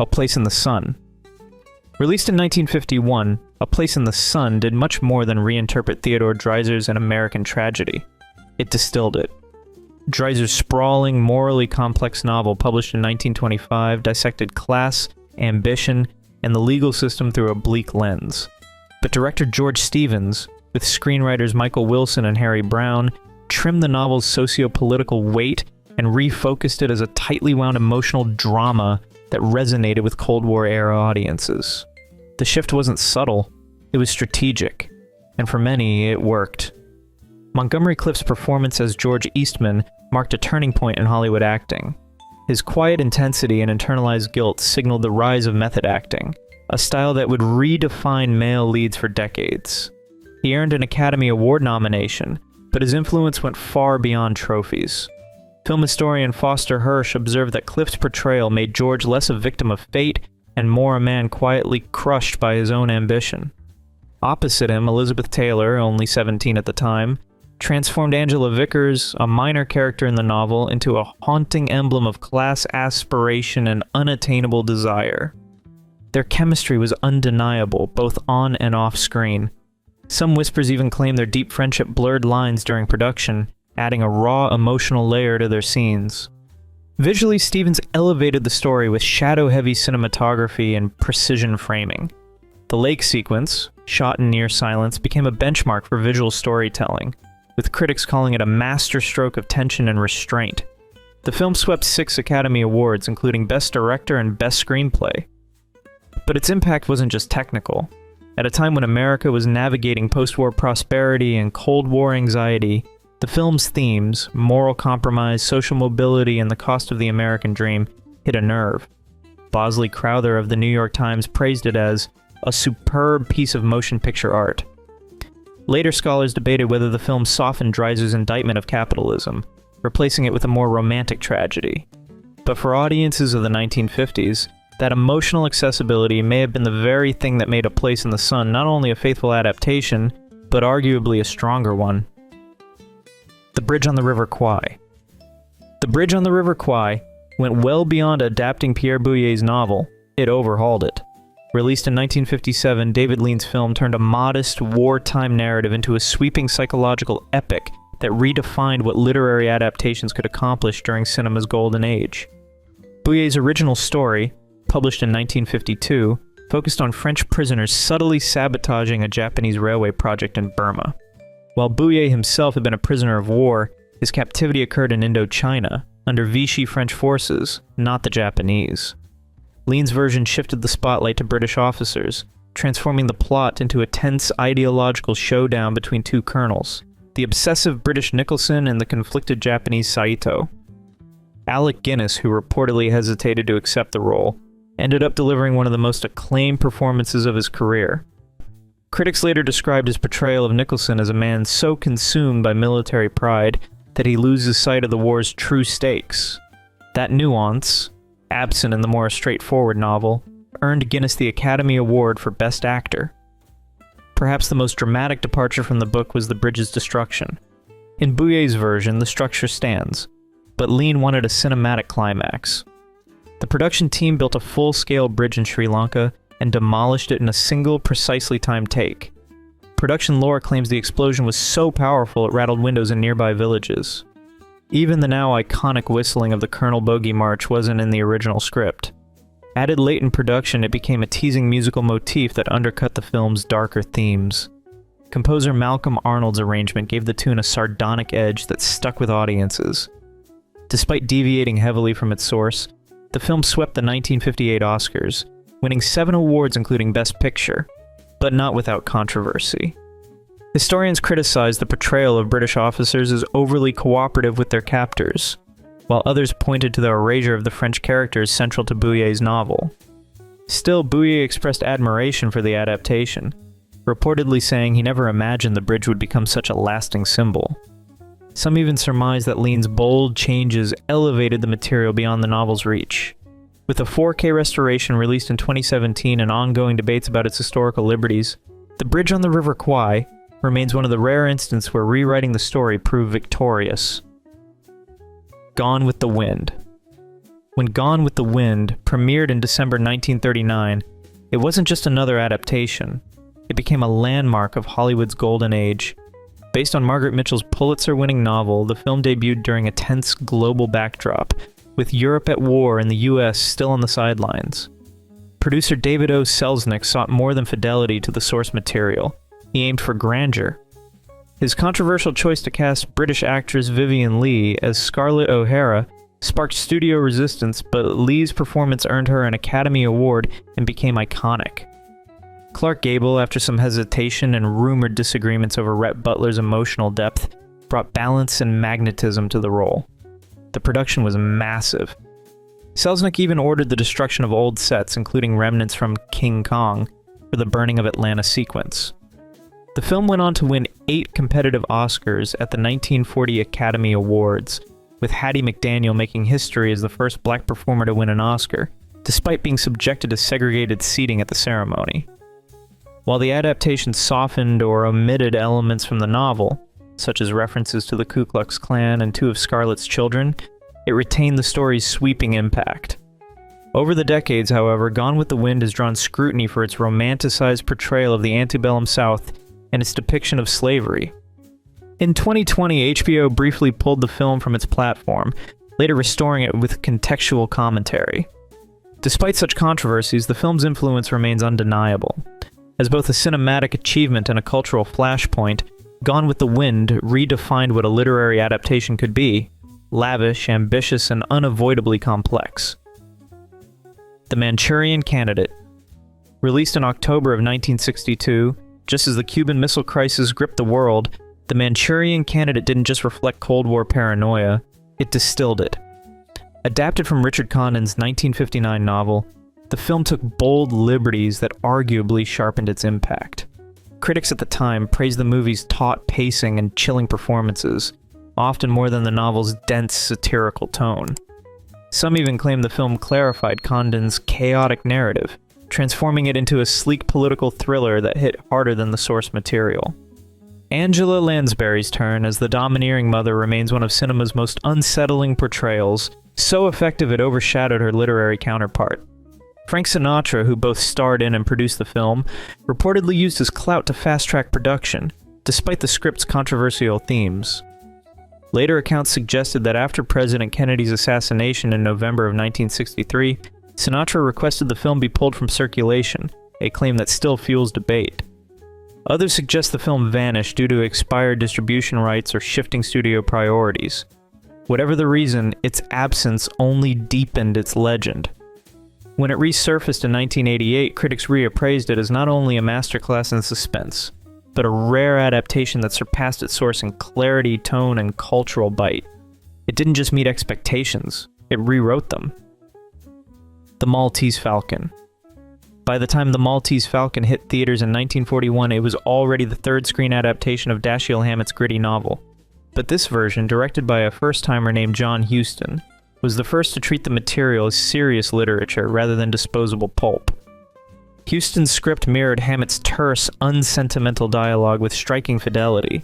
A Place in the Sun. Released in 1951, A Place in the Sun did much more than reinterpret Theodore Dreiser's An American Tragedy. It distilled it. Dreiser's sprawling, morally complex novel, published in 1925, dissected class, ambition, and the legal system through a bleak lens. But director George Stevens, with screenwriters Michael Wilson and Harry Brown, trimmed the novel's socio-political weight and refocused it as a tightly wound emotional drama that resonated with Cold War-era audiences. The shift wasn't subtle, it was strategic, and for many, it worked. Montgomery Clift's performance as George Eastman marked a turning point in Hollywood acting. His quiet intensity and internalized guilt signaled the rise of method acting, a style that would redefine male leads for decades. He earned an Academy Award nomination, but his influence went far beyond trophies. Film historian Foster Hirsch observed that Clift's portrayal made George less a victim of fate and more a man quietly crushed by his own ambition. Opposite him, Elizabeth Taylor, only 17 at the time, transformed Angela Vickers, a minor character in the novel, into a haunting emblem of class aspiration and unattainable desire. Their chemistry was undeniable, both on and off screen. Some whispers even claim their deep friendship blurred lines during production, adding a raw emotional layer to their scenes. Visually, Stevens elevated the story with shadow-heavy cinematography and precision framing. The lake sequence, shot in near silence, became a benchmark for visual storytelling, with critics calling it a masterstroke of tension and restraint. The film swept 6 Academy Awards, including Best Director and Best Screenplay. But its impact wasn't just technical. At a time when America was navigating post-war prosperity and Cold War anxiety, the film's themes, moral compromise, social mobility, and the cost of the American dream, hit a nerve. Bosley Crowther of the New York Times praised it as a superb piece of motion picture art. Later scholars debated whether the film softened Dreiser's indictment of capitalism, replacing it with a more romantic tragedy. But for audiences of the 1950s, that emotional accessibility may have been the very thing that made A Place in the Sun not only a faithful adaptation, but arguably a stronger one. The Bridge on the River Kwai. The Bridge on the River Kwai went well beyond adapting Pierre Boulier's novel, it overhauled it. Released in 1957, David Lean's film turned a modest, wartime narrative into a sweeping psychological epic that redefined what literary adaptations could accomplish during cinema's golden age. Boulier's original story, published in 1952, focused on French prisoners subtly sabotaging a Japanese railway project in Burma. While Bouillier himself had been a prisoner of war, his captivity occurred in Indochina, under Vichy French forces, not the Japanese. Lean's version shifted the spotlight to British officers, transforming the plot into a tense ideological showdown between two colonels, the obsessive British Nicholson and the conflicted Japanese Saito. Alec Guinness, who reportedly hesitated to accept the role, ended up delivering one of the most acclaimed performances of his career. Critics later described his portrayal of Nicholson as a man so consumed by military pride that he loses sight of the war's true stakes. That nuance, absent in the more straightforward novel, earned Guinness the Academy Award for Best Actor. Perhaps the most dramatic departure from the book was the bridge's destruction. In Boulier's version, the structure stands, but Lean wanted a cinematic climax. The production team built a full-scale bridge in Sri Lanka and demolished it in a single, precisely timed take. Production lore claims the explosion was so powerful it rattled windows in nearby villages. Even the now iconic whistling of the Colonel Bogey March wasn't in the original script. Added late in production, it became a teasing musical motif that undercut the film's darker themes. Composer Malcolm Arnold's arrangement gave the tune a sardonic edge that stuck with audiences. Despite deviating heavily from its source, the film swept the 1958 Oscars, winning 7 awards including Best Picture, but not without controversy. Historians criticized the portrayal of British officers as overly cooperative with their captors, while others pointed to the erasure of the French characters central to Boulier's novel. Still, Bouillier expressed admiration for the adaptation, reportedly saying he never imagined the bridge would become such a lasting symbol. Some even surmised that Lean's bold changes elevated the material beyond the novel's reach. With a 4K restoration released in 2017 and ongoing debates about its historical liberties, The Bridge on the River Kwai remains one of the rare instances where rewriting the story proved victorious. Gone with the Wind. When Gone with the Wind premiered in December 1939, it wasn't just another adaptation. It became a landmark of Hollywood's golden age. Based on Margaret Mitchell's Pulitzer-winning novel, the film debuted during a tense global backdrop, with Europe at war and the US still on the sidelines. Producer David O. Selznick sought more than fidelity to the source material. He aimed for grandeur. His controversial choice to cast British actress Vivien Leigh as Scarlett O'Hara sparked studio resistance, but Lee's performance earned her an Academy Award and became iconic. Clark Gable, after some hesitation and rumored disagreements over Rhett Butler's emotional depth, brought balance and magnetism to the role. The production was massive. Selznick even ordered the destruction of old sets, including remnants from King Kong, for the burning of Atlanta sequence. The film went on to win 8 competitive Oscars at the 1940 Academy Awards, with Hattie McDaniel making history as the first black performer to win an Oscar, despite being subjected to segregated seating at the ceremony. While the adaptation softened or omitted elements from the novel, such as references to the Ku Klux Klan and 2 of Scarlett's children, it retained the story's sweeping impact. Over the decades, however, Gone with the Wind has drawn scrutiny for its romanticized portrayal of the antebellum South and its depiction of slavery. In 2020, HBO briefly pulled the film from its platform, later restoring it with contextual commentary. Despite such controversies, the film's influence remains undeniable. As both a cinematic achievement and a cultural flashpoint, Gone with the Wind redefined what a literary adaptation could be: lavish, ambitious, and unavoidably complex. The Manurion Candidate. Released in October of 1962, just as the Cuban Missile Crisis gripped the world, The Manurion Candidate didn't just reflect Cold War paranoia, it distilled it. Adapted from Richard Condon's 1959 novel, the film took bold liberties that arguably sharpened its impact. Critics at the time praised the movie's taut pacing and chilling performances, often more than the novel's dense satirical tone. Some even claimed the film clarified Condon's chaotic narrative, transforming it into a sleek political thriller that hit harder than the source material. Angela Lansbury's turn as the domineering mother remains one of cinema's most unsettling portrayals, so effective it overshadowed her literary counterpart. Frank Sinatra, who both starred in and produced the film, reportedly used his clout to fast-track production, despite the script's controversial themes. Later accounts suggested that after President Kennedy's assassination in November of 1963, Sinatra requested the film be pulled from circulation, a claim that still fuels debate. Others suggest the film vanished due to expired distribution rights or shifting studio priorities. Whatever the reason, its absence only deepened its legend. When it resurfaced in 1988, critics reappraised it as not only a masterclass in suspense, but a rare adaptation that surpassed its source in clarity, tone, and cultural bite. It didn't just meet expectations, it rewrote them. The Maltese Falcon. By the time The Maltese Falcon hit theaters in 1941, it was already the third-screen adaptation of Dashiell Hammett's gritty novel. But this version, directed by a first-timer named John Huston, was the first to treat the material as serious literature rather than disposable pulp. Huston's script mirrored Hammett's terse, unsentimental dialogue with striking fidelity,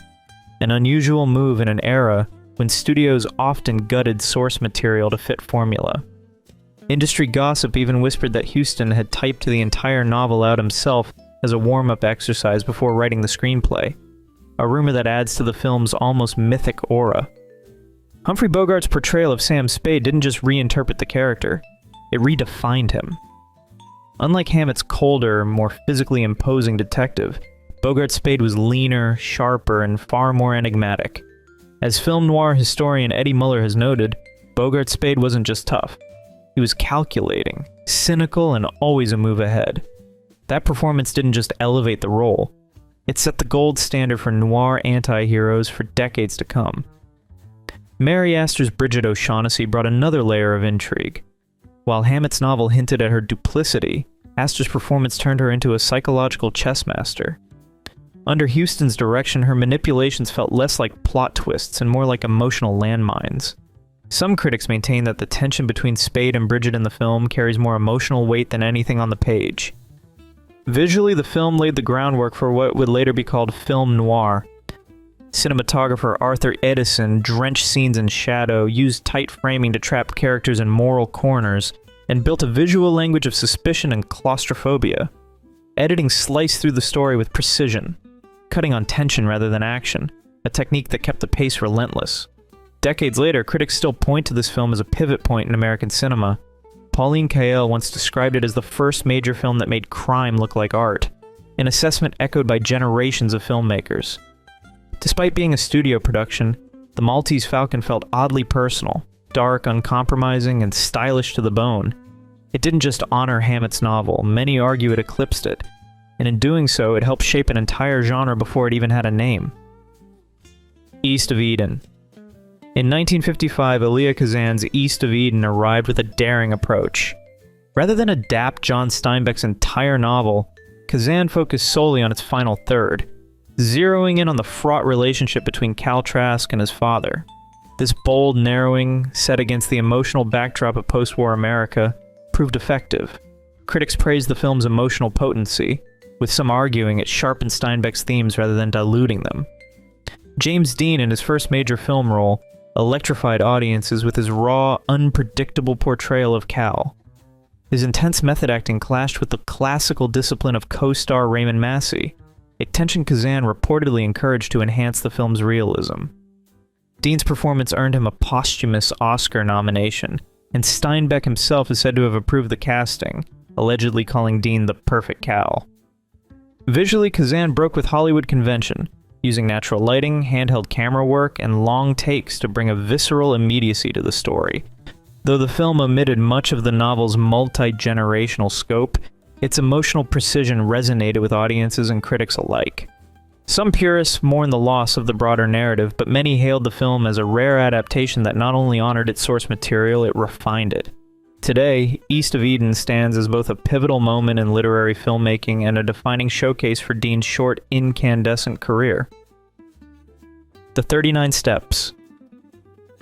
an unusual move in an era when studios often gutted source material to fit formula. Industry gossip even whispered that Huston had typed the entire novel out himself as a warm-up exercise before writing the screenplay, a rumor that adds to the film's almost mythic aura. Humphrey Bogart's portrayal of Sam Spade didn't just reinterpret the character, it redefined him. Unlike Hammett's colder, more physically imposing detective, Bogart's Spade was leaner, sharper, and far more enigmatic. As film noir historian Eddie Muller has noted, Bogart's Spade wasn't just tough. He was calculating, cynical, and always a move ahead. That performance didn't just elevate the role, it set the gold standard for noir anti-heroes for decades to come. Mary Astor's Bridget O'Shaughnessy brought another layer of intrigue. While Hammett's novel hinted at her duplicity, Astor's performance turned her into a psychological chess master. Under Huston's direction, her manipulations felt less like plot twists and more like emotional landmines. Some critics maintain that the tension between Spade and Bridget in the film carries more emotional weight than anything on the page. Visually, the film laid the groundwork for what would later be called film noir. Cinematographer Arthur Edison drenched scenes in shadow, used tight framing to trap characters in moral corners, and built a visual language of suspicion and claustrophobia. Editing sliced through the story with precision, cutting on tension rather than action, a technique that kept the pace relentless. Decades later, critics still point to this film as a pivot point in American cinema. Pauline Kael once described it as the first major film that made crime look like art, an assessment echoed by generations of filmmakers. Despite being a studio production, The Maltese Falcon felt oddly personal, dark, uncompromising, and stylish to the bone. It didn't just honor Hammett's novel, many argue it eclipsed it, and in doing so, it helped shape an entire genre before it even had a name. East of Eden. In 1955, Elia Kazan's East of Eden arrived with a daring approach. Rather than adapt John Steinbeck's entire novel, Kazan focused solely on its final third, zeroing in on the fraught relationship between Cal Trask and his father. This bold narrowing, set against the emotional backdrop of post-war America, proved effective. Critics praised the film's emotional potency, with some arguing it sharpened Steinbeck's themes rather than diluting them. James Dean, in his first major film role, electrified audiences with his raw, unpredictable portrayal of Cal. His intense method acting clashed with the classical discipline of co-star Raymond Massey, a tension Kazan reportedly encouraged to enhance the film's realism. Dean's performance earned him a posthumous Oscar nomination, and Steinbeck himself is said to have approved the casting, allegedly calling Dean the perfect Cal. Visually, Kazan broke with Hollywood convention, using natural lighting, handheld camera work, and long takes to bring a visceral immediacy to the story. Though the film omitted much of the novel's multi-generational scope, its emotional precision resonated with audiences and critics alike. Some purists mourned the loss of the broader narrative, but many hailed the film as a rare adaptation that not only honored its source material, it refined it. Today, East of Eden stands as both a pivotal moment in literary filmmaking and a defining showcase for Dean's short, incandescent career. The 39 Steps.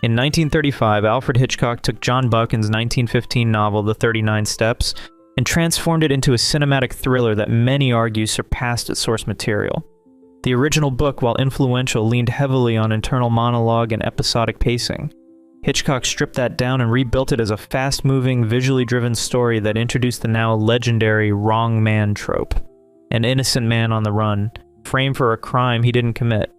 In 1935, Alfred Hitchcock took John Buchan's 1915 novel The 39 Steps and transformed it into a cinematic thriller that many argue surpassed its source material. The original book, while influential, leaned heavily on internal monologue and episodic pacing. Hitchcock stripped that down and rebuilt it as a fast-moving, visually driven story that introduced the now legendary wrong man trope. An innocent man on the run, framed for a crime he didn't commit.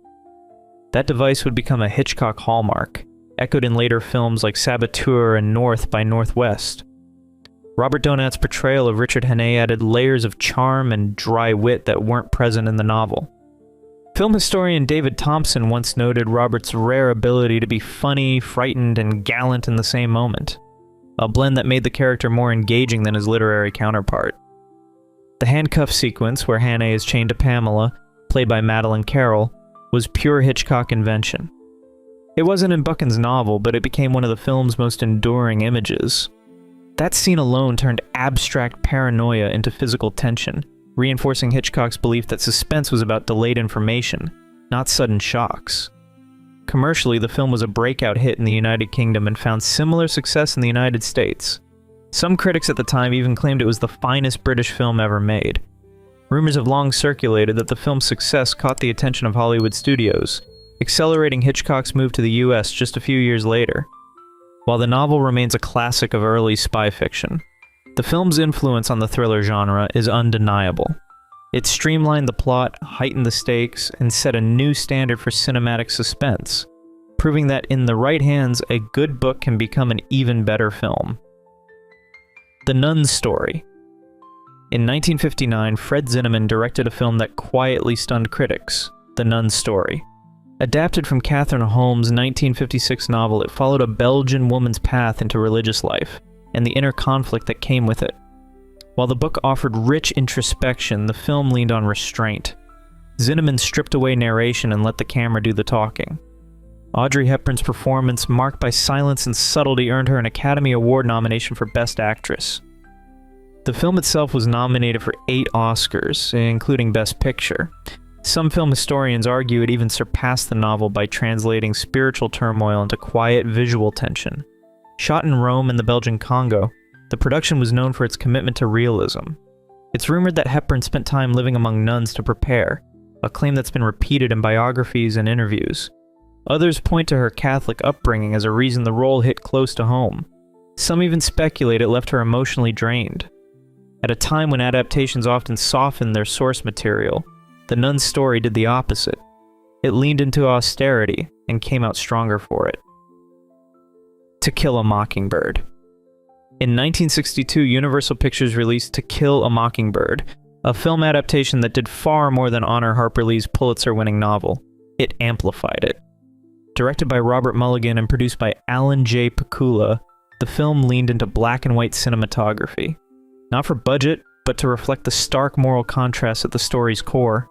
That device would become a Hitchcock hallmark, echoed in later films like Saboteur and North by Northwest. Robert Donat's portrayal of Richard Hannay added layers of charm and dry wit that weren't present in the novel. Film historian David Thompson once noted Robert's rare ability to be funny, frightened, and gallant in the same moment, a blend that made the character more engaging than his literary counterpart. The handcuff sequence, where Hannay is chained to Pamela, played by Madeleine Carroll, was pure Hitchcock invention. It wasn't in Buchan's novel, but it became one of the film's most enduring images. That scene alone turned abstract paranoia into physical tension, reinforcing Hitchcock's belief that suspense was about delayed information, not sudden shocks. Commercially, the film was a breakout hit in the United Kingdom and found similar success in the United States. Some critics at the time even claimed it was the finest British film ever made. Rumors have long circulated that the film's success caught the attention of Hollywood studios, accelerating Hitchcock's move to the US just a few years later. While the novel remains a classic of early spy fiction, the film's influence on the thriller genre is undeniable. It streamlined the plot, heightened the stakes, and set a new standard for cinematic suspense, proving that in the right hands, a good book can become an even better film. The Nun Story. In 1959, Fred Zinnemann directed a film that quietly stunned critics, The Nun Story. Adapted from Catherine Holmes' 1956 novel, it followed a Belgian woman's path into religious life, and the inner conflict that came with it. While the book offered rich introspection, the film leaned on restraint. Zinnemann stripped away narration and let the camera do the talking. Audrey Hepburn's performance, marked by silence and subtlety, earned her an Academy Award nomination for Best Actress. The film itself was nominated for 8 Oscars, including Best Picture. Some film historians argue it even surpassed the novel by translating spiritual turmoil into quiet visual tension. Shot in Rome and the Belgian Congo, the production was known for its commitment to realism. It's rumored that Hepburn spent time living among nuns to prepare, a claim that's been repeated in biographies and interviews. Others point to her Catholic upbringing as a reason the role hit close to home. Some even speculate it left her emotionally drained. At a time when adaptations often soften their source material, the Nun Story did the opposite. It leaned into austerity and came out stronger for it. To Kill a Mockingbird. In 1962, Universal Pictures released To Kill a Mockingbird, a film adaptation that did far more than honor Harper Lee's Pulitzer-winning novel. It amplified it. Directed by Robert Mulligan and produced by Alan J. Pakula, the film leaned into black and white cinematography. Not for budget, but to reflect the stark moral contrast at the story's core.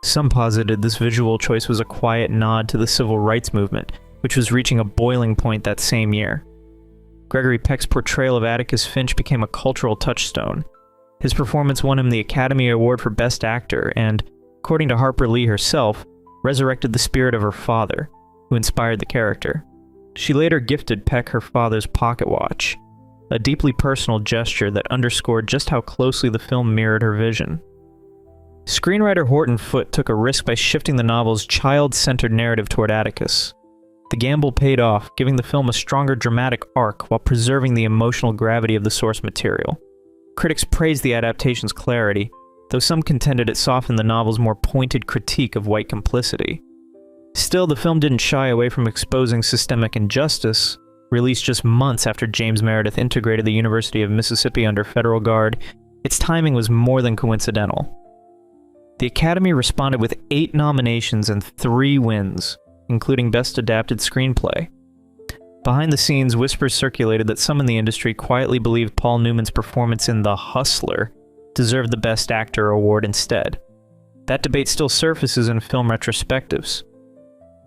Some posited this visual choice was a quiet nod to the civil rights movement, which was reaching a boiling point that same year. Gregory Peck's portrayal of Atticus Finch became a cultural touchstone. His performance won him the Academy Award for Best Actor and, according to Harper Lee herself, resurrected the spirit of her father, who inspired the character. She later gifted Peck her father's pocket watch, a deeply personal gesture that underscored just how closely the film mirrored her vision. Screenwriter Horton Foote took a risk by shifting the novel's child-centered narrative toward Atticus. The gamble paid off, giving the film a stronger dramatic arc while preserving the emotional gravity of the source material. Critics praised the adaptation's clarity, though some contended it softened the novel's more pointed critique of white complicity. Still, the film didn't shy away from exposing systemic injustice. Released just months after James Meredith integrated the University of Mississippi under federal guard, its timing was more than coincidental. The Academy responded with 8 nominations and 3 wins, including Best Adapted Screenplay. Behind the scenes, whispers circulated that some in the industry quietly believed Paul Newman's performance in The Hustler deserved the Best Actor award instead. That debate still surfaces in film retrospectives.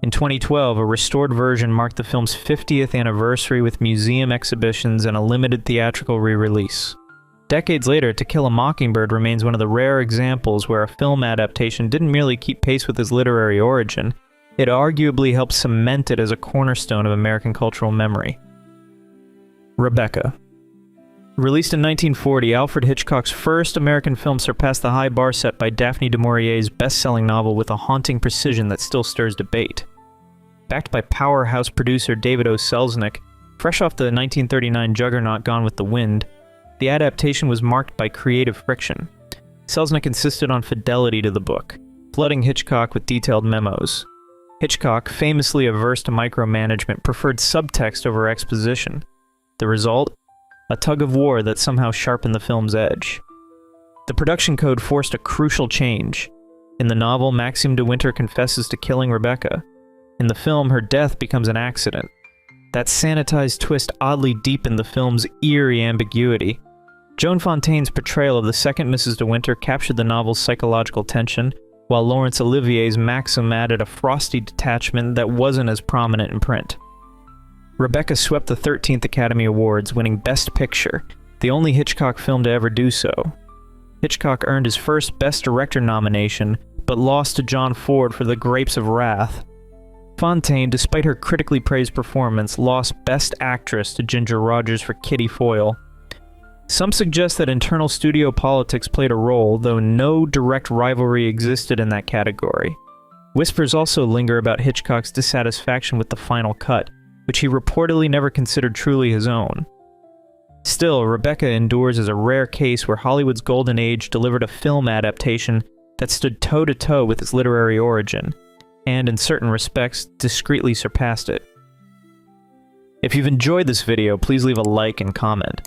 In 2012, a restored version marked the film's 50th anniversary with museum exhibitions and a limited theatrical re-release. Decades later, To Kill a Mockingbird remains one of the rare examples where a film adaptation didn't merely keep pace with its literary origin, it arguably helped cement it as a cornerstone of American cultural memory. Rebecca. Released in 1940, Alfred Hitchcock's first American film surpassed the high bar set by Daphne du Maurier's best-selling novel with a haunting precision that still stirs debate. Backed by powerhouse producer David O. Selznick, fresh off the 1939 juggernaut Gone with the Wind, the adaptation was marked by creative friction. Selznick insisted on fidelity to the book, flooding Hitchcock with detailed memos. Hitchcock, famously averse to micromanagement, preferred subtext over exposition. The result? A tug-of-war that somehow sharpened the film's edge. The production code forced a crucial change. In the novel, Maxime de Winter confesses to killing Rebecca. In the film, her death becomes an accident. That sanitized twist oddly deepened the film's eerie ambiguity. Joan Fontaine's portrayal of the second Mrs. de Winter captured the novel's psychological tension, while Laurence Olivier's Maxim added a frosty detachment that wasn't as prominent in print. Rebecca swept the 13th Academy Awards, winning Best Picture, the only Hitchcock film to ever do so. Hitchcock earned his first Best Director nomination, but lost to John Ford for The Grapes of Wrath. Fontaine, despite her critically praised performance, lost Best Actress to Ginger Rogers for Kitty Foyle. Some suggest that internal studio politics played a role, though no direct rivalry existed in that category. Whispers also linger about Hitchcock's dissatisfaction with the final cut, which he reportedly never considered truly his own. Still, Rebecca endures as a rare case where Hollywood's golden age delivered a film adaptation that stood toe-to-toe with its literary origin, and in certain respects, discreetly surpassed it. If you've enjoyed this video, please leave a like and comment.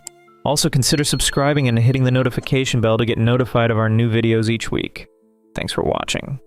Also consider subscribing and hitting the notification bell to get notified of our new videos each week. Thanks for watching.